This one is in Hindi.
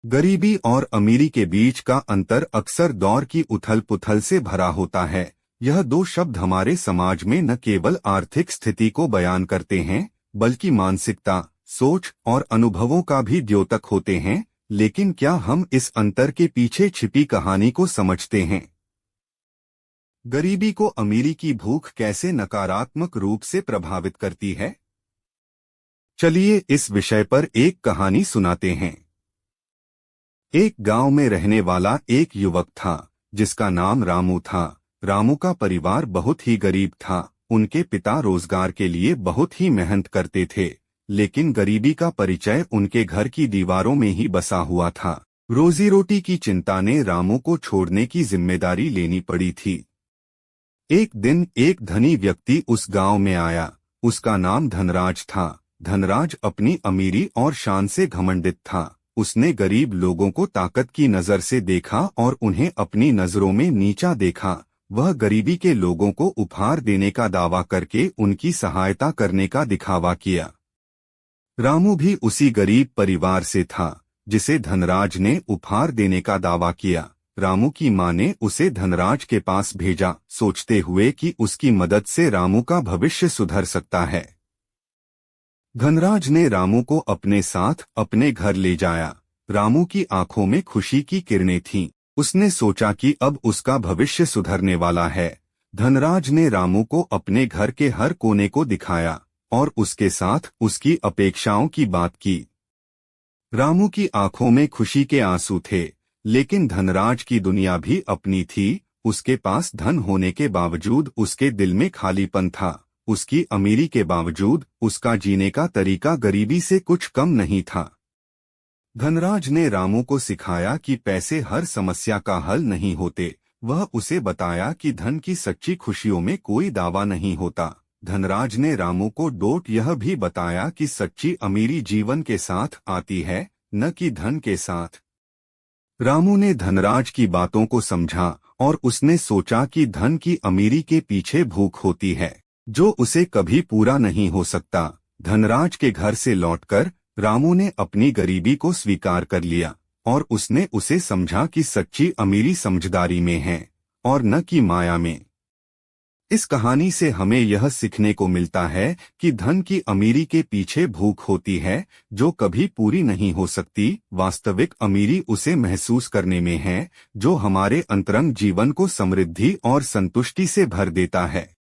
गरीबी और अमीरी के बीच का अंतर अक्सर दौर की उथल पुथल से भरा होता है। यह दो शब्द हमारे समाज में न केवल आर्थिक स्थिति को बयान करते हैं, बल्कि मानसिकता, सोच और अनुभवों का भी द्योतक होते हैं। लेकिन क्या हम इस अंतर के पीछे छिपी कहानी को समझते हैं? गरीबी को अमीरी की भूख कैसे नकारात्मक रूप से प्रभावित करती है? चलिए इस विषय पर एक कहानी सुनाते हैं। एक गांव में रहने वाला एक युवक था, जिसका नाम रामू था। रामू का परिवार बहुत ही गरीब था। उनके पिता रोजगार के लिए बहुत ही मेहनत करते थे, लेकिन गरीबी का परिचय उनके घर की दीवारों में ही बसा हुआ था। रोजी रोटी की चिंता ने रामू को छोड़ने की जिम्मेदारी लेनी पड़ी थी। एक दिन एक धनी व्यक्ति उस गांव में आया। उसका नाम धनराज था। धनराज अपनी अमीरी और शान से घमंडित था। उसने गरीब लोगों को ताकत की नजर से देखा और उन्हें अपनी नजरों में नीचा देखा। वह गरीबी के लोगों को उपहार देने का दावा करके उनकी सहायता करने का दिखावा किया। रामू भी उसी गरीब परिवार से था, जिसे धनराज ने उपहार देने का दावा किया। रामू की मां ने उसे धनराज के पास भेजा, सोचते हुए कि उसकी मदद से रामू का भविष्य सुधर सकता है। धनराज ने रामू को अपने साथ अपने घर ले जाया। रामू की आंखों में खुशी की किरणें थीं। उसने सोचा कि अब उसका भविष्य सुधरने वाला है। धनराज ने रामू को अपने घर के हर कोने को दिखाया और उसके साथ उसकी अपेक्षाओं की बात की। रामू की आंखों में खुशी के आंसू थे, लेकिन धनराज की दुनिया भी अपनी थी। उसके पास धन होने के बावजूद उसके दिल में खालीपन था। उसकी अमीरी के बावजूद उसका जीने का तरीका गरीबी से कुछ कम नहीं था। धनराज ने रामू को सिखाया कि पैसे हर समस्या का हल नहीं होते। वह उसे बताया कि धन की सच्ची खुशियों में कोई दावा नहीं होता। धनराज ने रामू को डोट यह भी बताया कि सच्ची अमीरी जीवन के साथ आती है, न कि धन के साथ। रामू ने धनराज की बातों को समझा और उसने सोचा कि धन की अमीरी के पीछे भूख होती है, जो उसे कभी पूरा नहीं हो सकता। धनराज के घर से लौटकर रामू ने अपनी गरीबी को स्वीकार कर लिया और उसने उसे समझा कि सच्ची अमीरी समझदारी में है और न कि माया में। इस कहानी से हमें यह सीखने को मिलता है कि धन की अमीरी के पीछे भूख होती है, जो कभी पूरी नहीं हो सकती। वास्तविक अमीरी उसे महसूस करने में है, जो हमारे अंतरंग जीवन को समृद्धि और संतुष्टि से भर देता है।